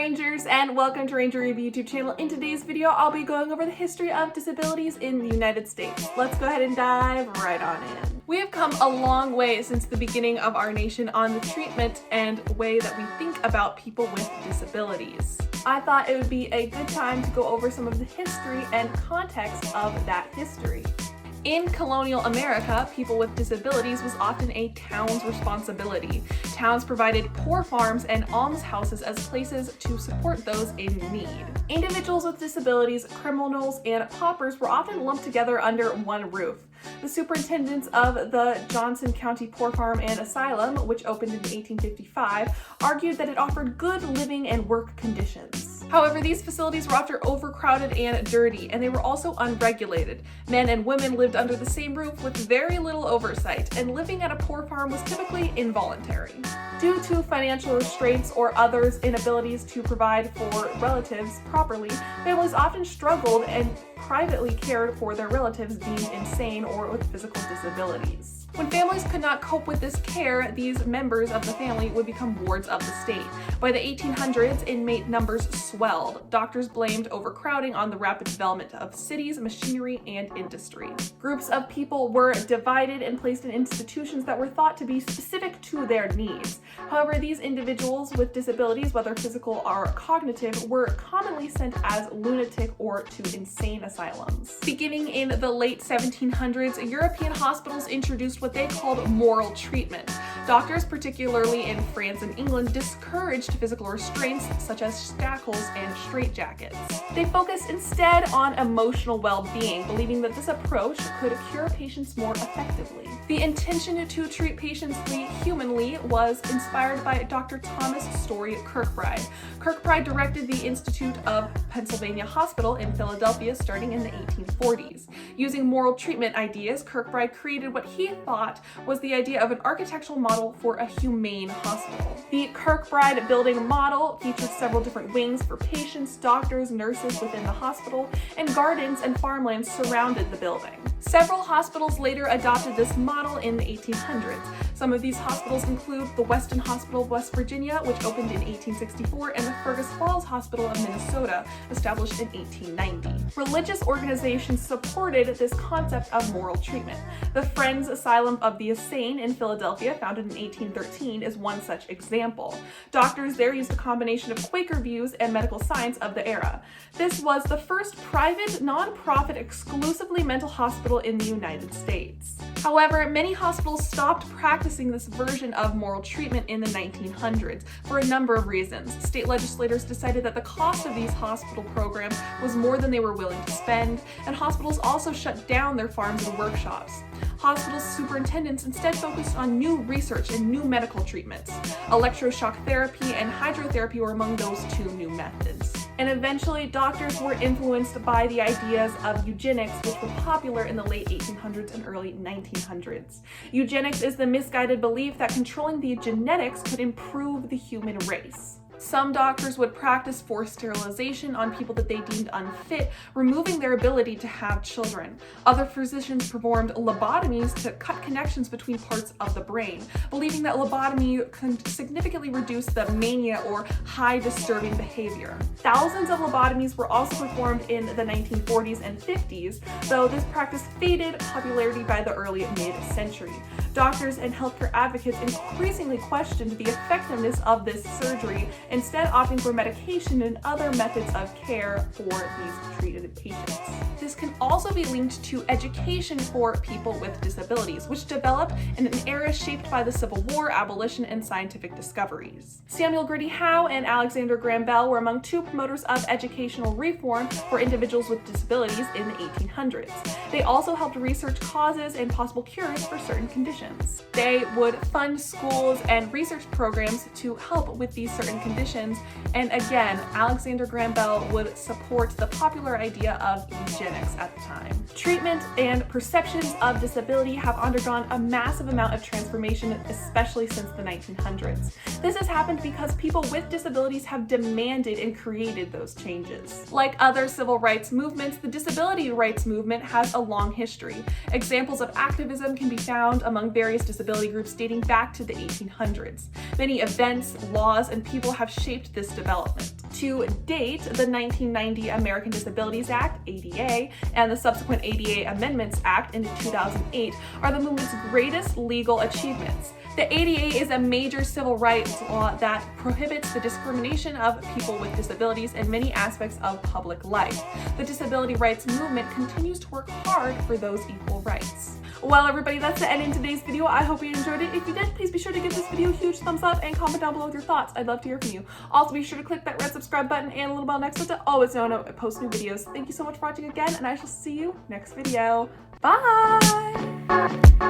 Rangers, and welcome to Ranger Review YouTube channel. In today's video, I'll be going over the history of disabilities in the United States. Let's go ahead and dive right on in. We have come a long way since the beginning of our nation on the treatment and way that we think about people with disabilities. I thought it would be a good time to go over some of the history and context of that history. In colonial America, people with disabilities was often a town's responsibility. Towns provided poor farms and almshouses as places to support those in need. Individuals with disabilities, criminals, and paupers were often lumped together under one roof. The superintendents of the Johnson County Poor Farm and Asylum, which opened in 1855, argued that it offered good living and work conditions. However, these facilities were often overcrowded and dirty, and they were also unregulated. Men and women lived under the same roof with very little oversight, and living at a poor farm was typically involuntary. Due to financial restraints or others' inabilities to provide for relatives properly, families often struggled and privately cared for their relatives deemed insane or with physical disabilities. When families could not cope with this care, these members of the family would become wards of the state. By the 1800s, inmate numbers swelled. Doctors blamed overcrowding on the rapid development of cities, machinery, and industry. Groups of people were divided and placed in institutions that were thought to be specific to their needs. However, these individuals with disabilities, whether physical or cognitive, were commonly sent as lunatic or to insane asylums. Beginning in the late 1700s, European hospitals introduced what they called moral treatment. Doctors, particularly in France and England, discouraged physical restraints such as shackles and straitjackets. They focused instead on emotional well-being, believing that this approach could cure patients more effectively. The intention to treat patients humanly was inspired by Dr. Thomas Story Kirkbride. Kirkbride directed the Institute of Pennsylvania Hospital in Philadelphia starting in the 1840s. Using moral treatment ideas, Kirkbride created what he thought was the idea of an architectural model for a humane hospital. The Kirkbride building model featured several different wings for patients, doctors, nurses within the hospital, and gardens and farmlands surrounded the building. Several hospitals later adopted this model in the 1800s. Some of these hospitals include the Weston Hospital of West Virginia, which opened in 1864, and the Fergus Falls Hospital of Minnesota, established in 1890. Religious organizations supported this concept of moral treatment. The Friends Asylum of the Insane in Philadelphia, founded in 1813, is one such example. Doctors there used a combination of Quaker views and medical science of the era. This was the first private, non-profit, exclusively mental hospital in the United States. However, many hospitals stopped practicing this version of moral treatment in the 1900s for a number of reasons. State legislators decided that the cost of these hospital programs was more than they were willing to spend, and hospitals also shut down their farms and workshops. Hospital superintendents instead focused on new research and new medical treatments. Electroshock therapy and hydrotherapy were among those two new methods. And eventually, doctors were influenced by the ideas of eugenics, which were popular in the late 1800s and early 1900s. Eugenics is the misguided belief that controlling the genetics could improve the human race. Some doctors would practice forced sterilization on people that they deemed unfit, removing their ability to have children. Other physicians performed lobotomies to cut connections between parts of the brain, believing that lobotomy can significantly reduce the mania or high disturbing behavior. Thousands of lobotomies were also performed in the 1940s and 50s, though this practice faded popularity by the early mid-century. Doctors and healthcare advocates increasingly questioned the effectiveness of this surgery, instead opting for medication and other methods of care for these treated patients. This can also be linked to education for people with disabilities, which developed in an era shaped by the Civil War, abolition, and scientific discoveries. Samuel Gridley Howe and Alexander Graham Bell were among two promoters of educational reform for individuals with disabilities in the 1800s. They also helped research causes and possible cures for certain conditions. They would fund schools and research programs to help with these certain conditions, and again, Alexander Graham Bell would support the popular idea of eugenics at the time. Treatment and perceptions of disability have undergone a massive amount of transformation, especially since the 1900s. This has happened because people with disabilities have demanded and created those changes. Like other civil rights movements, the disability rights movement has a long history. Examples of activism can be found among among various disability groups dating back to the 1800s. Many events, laws, and people have shaped this development. To date, the 1990 American Disabilities Act, ADA, and the subsequent ADA Amendments Act in 2008 are the movement's greatest legal achievements. The ADA is a major civil rights law that prohibits the discrimination of people with disabilities in many aspects of public life. The disability rights movement continues to work hard for those equal rights. Well, everybody, that's the end of today's video. I hope you enjoyed it. If you did, please be sure to give this video a huge thumbs up and comment down below with your thoughts. I'd love to hear from you. Also, be sure to click that red subscribe button and little bell next to it to always know when I post new videos. Thank you so much for watching again, and I shall see you next video. Bye!